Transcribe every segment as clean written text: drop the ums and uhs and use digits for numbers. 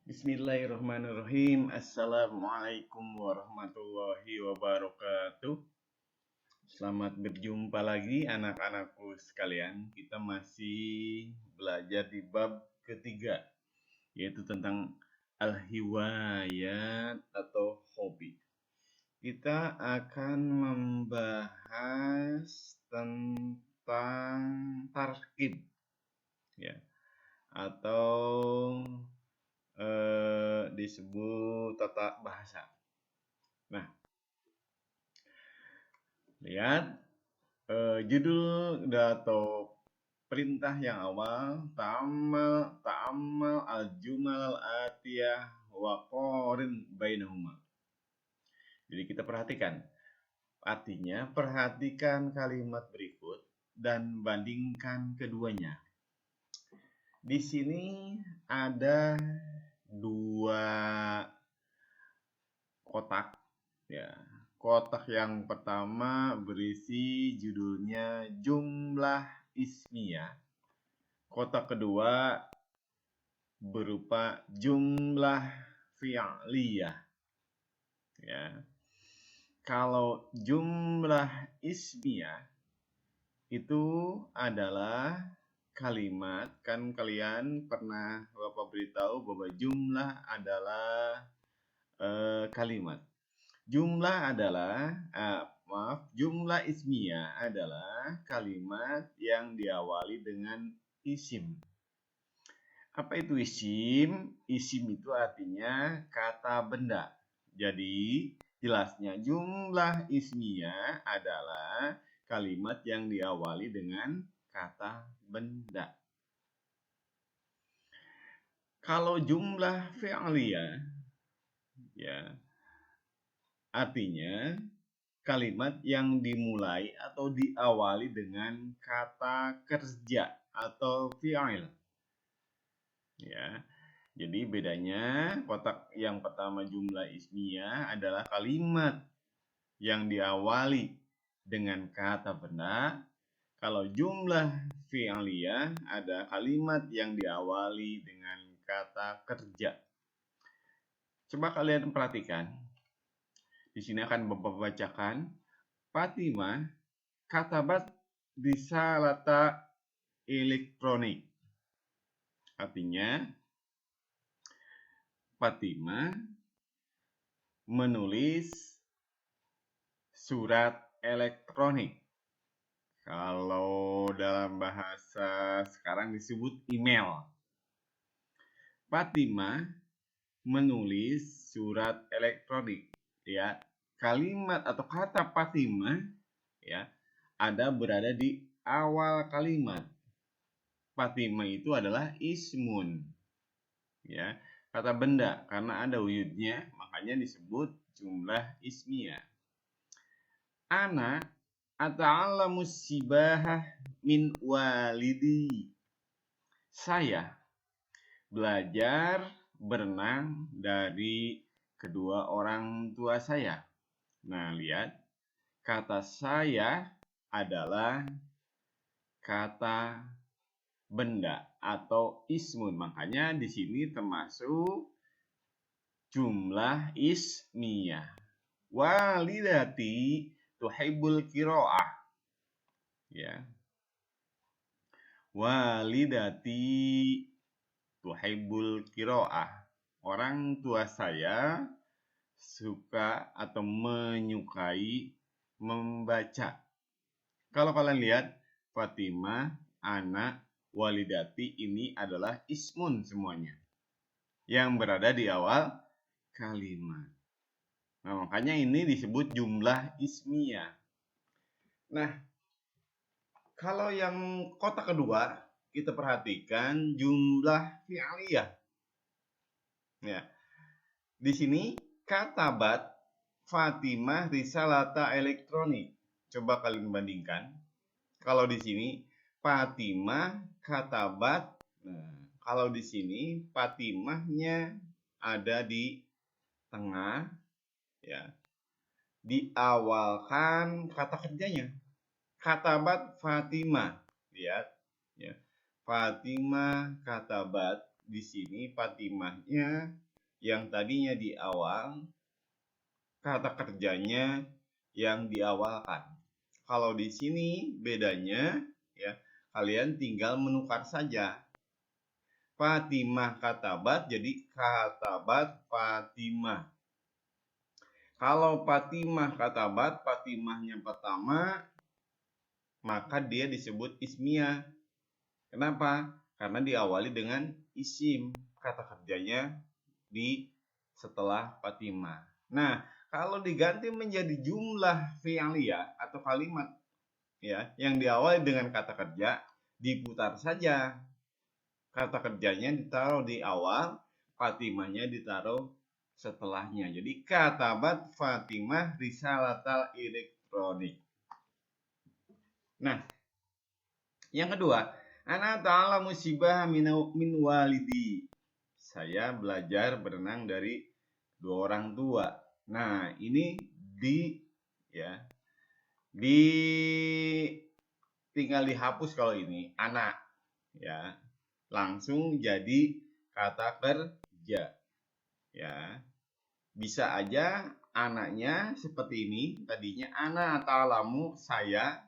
Bismillahirrahmanirrahim. Assalamualaikum warahmatullahi wabarakatuh. Selamat berjumpa lagi anak-anakku sekalian. Kita masih belajar di bab ketiga, yaitu tentang al-hiwayat atau hobi. Kita akan membahas tentang tarkib, ya, atau disebut tata bahasa. Nah, lihat judul atau perintah yang awal, ta'ammal al-jumal al-atiyah wa qarin bainahuma. Jadi kita perhatikan. Artinya, perhatikan kalimat berikut dan bandingkan keduanya. Di sini ada dua kotak, ya. Kotak yang pertama berisi judulnya jumlah ismiyah. Kotak kedua berupa jumlah fi'liyah. Ya. Kalau jumlah ismiyah itu adalah kalimat, kan kalian pernah Bapak beritahu bahwa jumlah adalah kalimat. Jumlah ismiyah adalah kalimat yang diawali dengan isim. Apa itu isim? Isim itu artinya kata benda. Jadi, jelasnya jumlah ismiyah adalah kalimat yang diawali dengan kata benda. Kalau jumlah fi'liyah, ya, artinya kalimat yang dimulai atau diawali dengan kata kerja atau fi'il. Ya. Jadi bedanya kotak yang pertama jumlah ismiyah adalah kalimat yang diawali dengan kata benda. Kalau jumlah fi'liyah ada kalimat yang diawali dengan kata kerja. Coba kalian perhatikan. Di sini akan Bapak bacakan. Fatimah katabat risalata elektronik. Artinya, Fatimah menulis surat elektronik. Kalau dalam bahasa sekarang disebut email. Fatimah menulis surat elektronik. Ya, kalimat atau kata Fatimah, ya, ada berada di awal kalimat. Fatimah itu adalah ismun, ya, kata benda, karena ada wujudnya, makanya disebut jumlah ismiyah. Ana ata'allamu sibahah min walidi. Saya belajar berenang dari kedua orang tua saya. Nah, lihat, kata saya adalah kata benda atau ismun. Makanya di sini termasuk jumlah ismiyah. Walidati tuhibbul qiraah. Ya. Walidati tuhibbul qiraah. Orang tua saya suka atau menyukai membaca. Kalau kalian lihat, Fatimah, anak, walidati ini adalah ismun semuanya yang berada di awal kalimat. Nah, makanya ini disebut jumlah ismiyah. Nah, kalau yang kotak kedua, kita perhatikan jumlah fi'liyah. Ya. Di sini katabat Fatimah risalata elektronik. Coba kalian bandingkan. Kalau di sini Fatimah katabat. Nah, kalau di sini Fatimahnya ada di tengah, ya. Diawalkan kata kerjanya. Katabat Fatimah. Lihat, ya. Fatimah katabat. di sini Fatimahnya yang tadinya di awal, kata kerjanya yang diawalkan. Kalau di sini bedanya ya, kalian tinggal menukar saja. Fatimah katabat jadi katabat Fatimah. Kalau Fatimah katabat, Fatimahnya pertama, maka dia disebut ismiyah. Kenapa? Karena diawali dengan isim. Kata kerjanya di setelah Fatimah. Nah, kalau diganti menjadi jumlah fi'liyah atau kalimat ya yang diawali dengan kata kerja, diputar saja. Kata kerjanya ditaruh di awal, Fatimahnya ditaruh setelahnya. Jadi katabat Fatimah risalatal elektronik. Nah, yang kedua, ana ta'ala musibah min walidi. Saya belajar berenang dari dua orang tua. Nah, ini tinggal dihapus kalau ini anak ya. Langsung jadi kata kerja. Ya. Bisa aja anaknya seperti ini, tadinya ana ta'alamu saya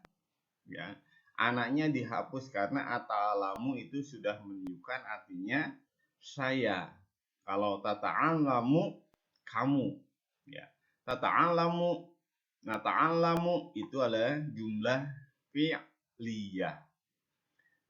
ya. Anaknya dihapus karena ata'alamu itu sudah menunjukkan artinya saya. Kalau tata'alamu kamu ya. Tata'alamu, nah ta'alamu itu adalah jumlah fi'liyah.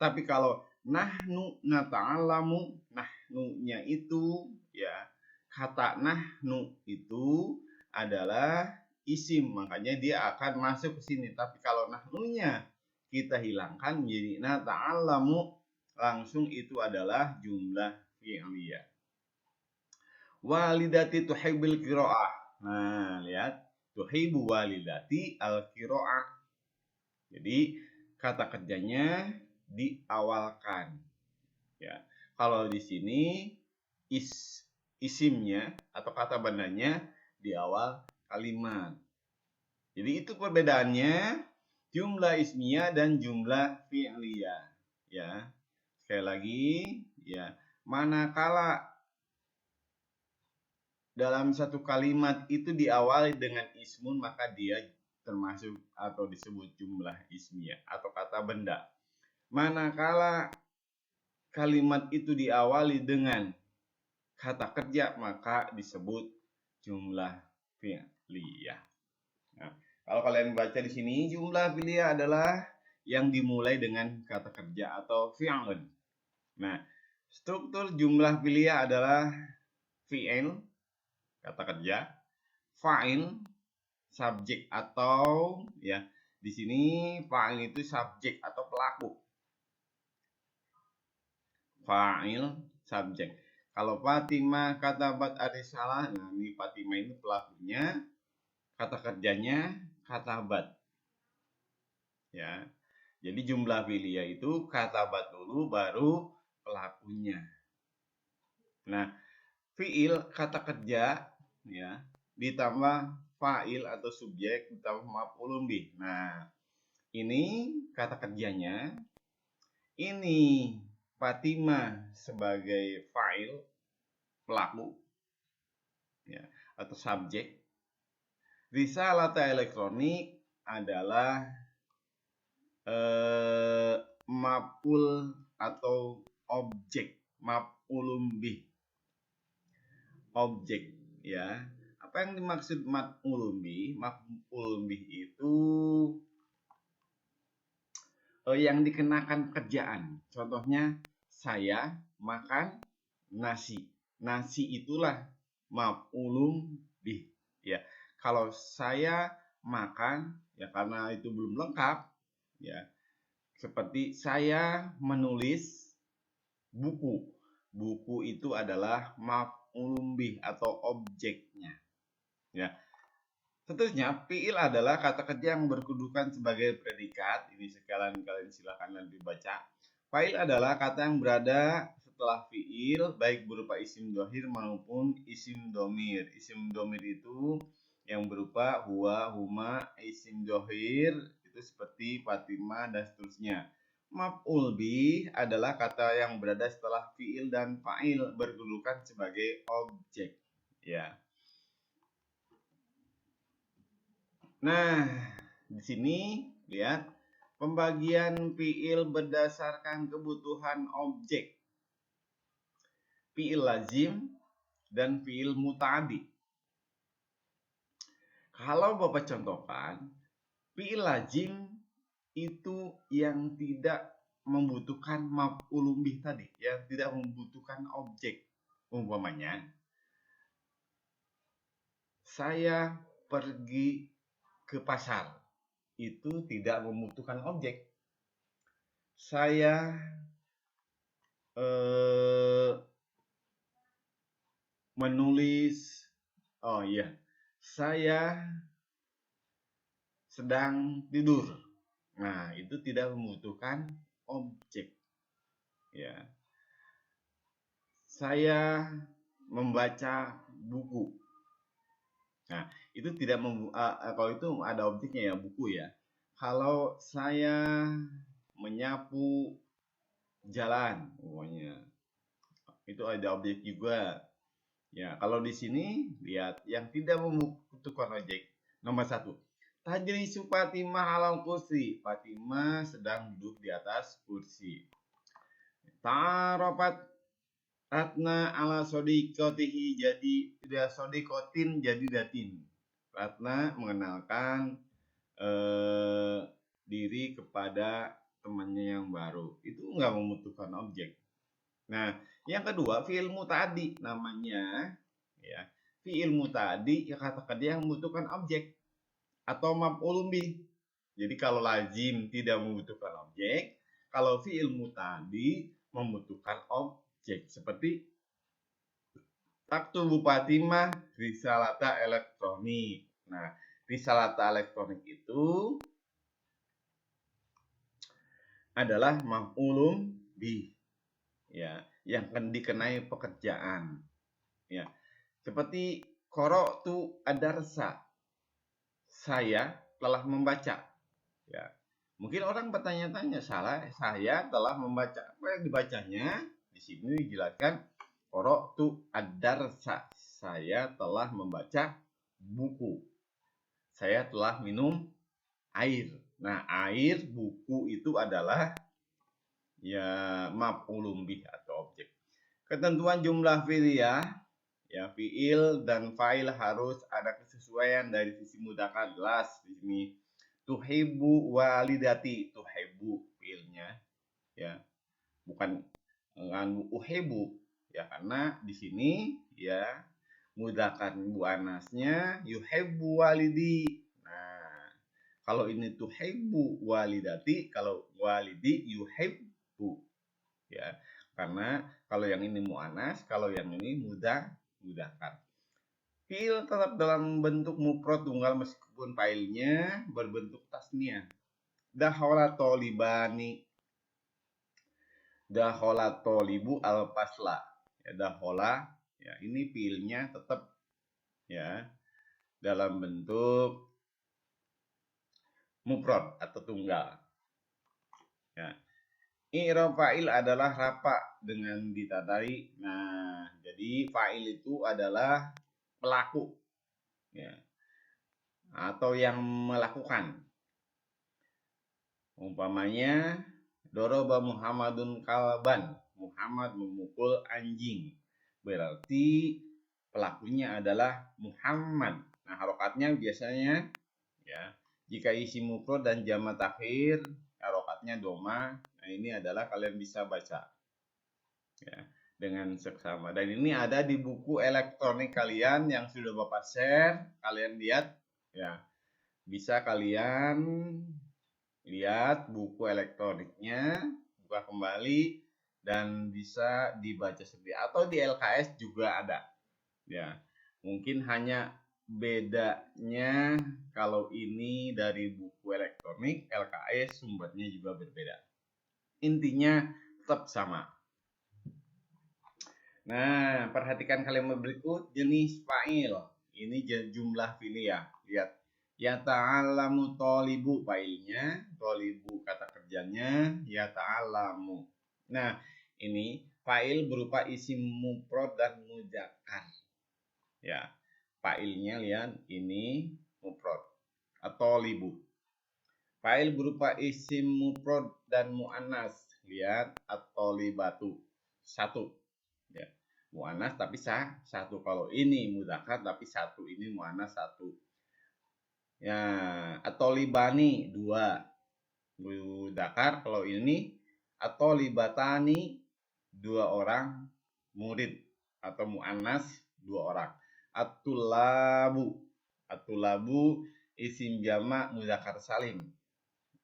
Tapi kalau nahnu nata'alamu, nahnu-nya itu ya, kata nahnu itu adalah isim, makanya dia akan masuk ke sini. Tapi kalau nahnu-nya kita hilangkan menjadi nata'alamu, langsung itu adalah jumlah fi'liyah. Walidati tuhibbil qiraah. Nah, lihat, tuhibu walidati al-qiraah. Jadi kata kerjanya diawalkan. Ya. Kalau di sini isimnya atau kata bandanya di awal kalimat. Jadi itu perbedaannya jumlah ismiyah dan jumlah fi'liyah. Ya. Sekali lagi, ya, manakala dalam satu kalimat itu diawali dengan ismun, maka dia termasuk atau disebut jumlah ismiyah atau kata benda. Manakala kalimat itu diawali dengan kata kerja, maka disebut jumlah fi'liyah. Nah, kalau kalian baca di sini, jumlah fi'liyah adalah yang dimulai dengan kata kerja atau fi'lun. Nah, struktur jumlah fi'liyah adalah fi'il, kata kerja, fa'il, subjek atau ya, di sini fa'il itu subjek atau pelaku. Fa'il, subjek. Kalau Fatimah katabat arisalah, nah ini Fatimah ini pelakunya, kata kerjanya katabat. Ya. Jadi jumlah fi'liyah itu katabat dulu baru pelakunya. Nah, fi'il kata kerja ya ditambah fa'il atau subjek ditambah maf'ulun bih. Nah, ini kata kerjanya. Ini Fatimah sebagai fa'il pelaku ya atau subjek. Risalata elektronik adalah maf'ul atau objek, maf'ulun bih. Objek ya. Apa yang dimaksud maf'ulun bih? Maf'ulun bih itu yang dikenakan pekerjaan. Contohnya saya makan nasi. Nasi itulah maf'ulun bih ya. Kalau saya makan ya karena itu belum lengkap ya. Seperti saya menulis buku. Buku itu adalah maf'ulun bih atau objeknya. Ya. Seterusnya, fi'il adalah kata kerja yang berkedudukan sebagai predikat. Ini sekalian kalian silakan nanti baca. Fa'il adalah kata yang berada setelah fi'il, baik berupa isim dhohir maupun isim domir. Isim domir itu yang berupa huwa, huma, isim dhohir itu seperti Fatimah dan seterusnya. Maf'ul bih adalah kata yang berada setelah fiil dan fa'il berkedudukan sebagai objek. Ya. Nah, di sini lihat pembagian fiil berdasarkan kebutuhan objek. Fiil lazim dan fiil muta'addi. Kalau Bapak contohkan, fiil lazim itu yang tidak membutuhkan maf'ul bih tadi, yang tidak membutuhkan objek. Umpamanya, saya pergi ke pasar, itu tidak membutuhkan objek. Saya menulis, oh iya, saya sedang tidur. Nah, itu tidak membutuhkan objek. Ya. Saya membaca buku. Nah, itu tidak kalau itu ada objeknya ya, buku ya. Kalau saya menyapu jalan, pokoknya itu ada objek juga. Ya, kalau di sini lihat yang tidak membutuhkan objek. Nomor 1. Tajlisu Fatimah alal kursi. Fatimah sedang duduk di atas kursi. Ta'arafat Ratna ala sodikotihi jadi sodikotin jadi datin. Ratna mengenalkan diri kepada temannya yang baru. Itu nggak membutuhkan objek. Nah, yang kedua fi'il muta'addi namanya ya. Fi'il muta'addi ya kata kerja yang membutuhkan objek atau maf'ul bih. Jadi kalau lazim tidak membutuhkan objek, kalau fi'il muta'addi membutuhkan objek seperti taktubu Fatimah risalata elektronik. Nah, risalata elektronik itu adalah maf'ulun bih. Ya, yang akan dikenai pekerjaan. Ya. Seperti qara'tu ad-darsa. Saya telah membaca. Ya. Mungkin orang bertanya-tanya, saya telah membaca. Apa yang dibacanya? Di sini dijelaskan qara'tu ad-darsa. Saya telah membaca buku. Saya telah minum air. Nah, air, buku itu adalah ya maf'ulun bih atau objek. Ketentuan jumlah fi'liyah ya fi'il dan fa'il harus ada kesesuaian dari sisi mudzakkar jelas di sini. Tuhibbu walidati, tuhibbu fi'ilnya ya. Bukan nganu uhibbu ya karena di sini ya mudzakkar muannasnya yuhibbu walidi. Nah, kalau ini tuhibbu walidati, kalau walidi yuhibbu ya. Karena kalau yang ini mu'anas, kalau yang ini mudzakkar. Fi'il tetap dalam bentuk mufrad tunggal meskipun fa'ilnya berbentuk tasniyah. Dakhala tolibani. Dakhala tolibu al-fasla. Ya, dakhala ya ini fi'ilnya tetap ya dalam bentuk mufrad atau tunggal. Ya. I'rab fa'il adalah rafa dengan ditandai. Nah, jadi fa'il itu adalah pelaku ya. Atau yang melakukan. Umpamanya doroba Muhammadun kalban. Muhammad memukul anjing. Berarti pelakunya adalah Muhammad. Nah, harokatnya biasanya ya jika isi mufrad dan jamak takhir harokatnya doma. Nah, ini adalah kalian bisa baca ya dengan seksama. Dan ini ada di buku elektronik kalian yang sudah Bapak share. Kalian lihat ya. Bisa kalian lihat buku elektroniknya, buka kembali dan bisa dibaca sendiri atau di LKS juga ada. Ya. Mungkin hanya bedanya kalau ini dari buku elektronik, LKS sumbernya juga berbeda. Intinya tetap sama. Nah, perhatikan kalimat berikut jenis fa'il. Ini jumlah fi'il ya. Lihat. Ya ta'alamu tolibu fa'ilnya, tolibu kata kerja kerjanya yata'allamu. Nah, ini fa'il berupa isim mufrad dan muzakkar. Ya, fa'ilnya lihat ini mufrad atau libu. Fa'il berupa isim mufrad dan muannas. Lihat at-thalibatu. Satu. Ya. Muannas tapi satu. Kalau ini mudzakkar tapi satu. Ini muannas satu. Ya, at-thalibani dua. Mudzakkar. Kalau ini at-thalibatani dua orang murid atau muannas dua orang. At-tullabu. At-tullabu isim jamak mudzakkar salim.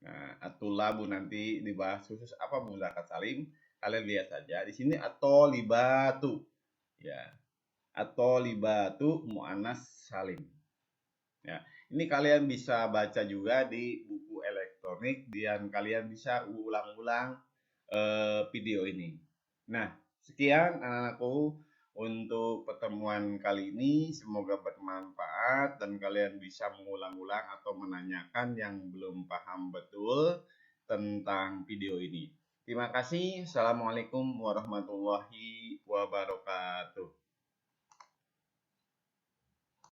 Nah, at-tullabu nanti dibahas khusus apa mudzakkar salim. Kalian lihat saja di sini at-thalibatu. Ya. At-thalibatu muannas salim. Ya. Ini kalian bisa baca juga di buku elektronik dan kalian bisa ulang-ulang video ini. Nah, sekian anak-anakku untuk pertemuan kali ini. Semoga bermanfaat dan kalian bisa mengulang-ulang atau menanyakan yang belum paham betul tentang video ini. Terima kasih. Assalamualaikum warahmatullahi wabarakatuh.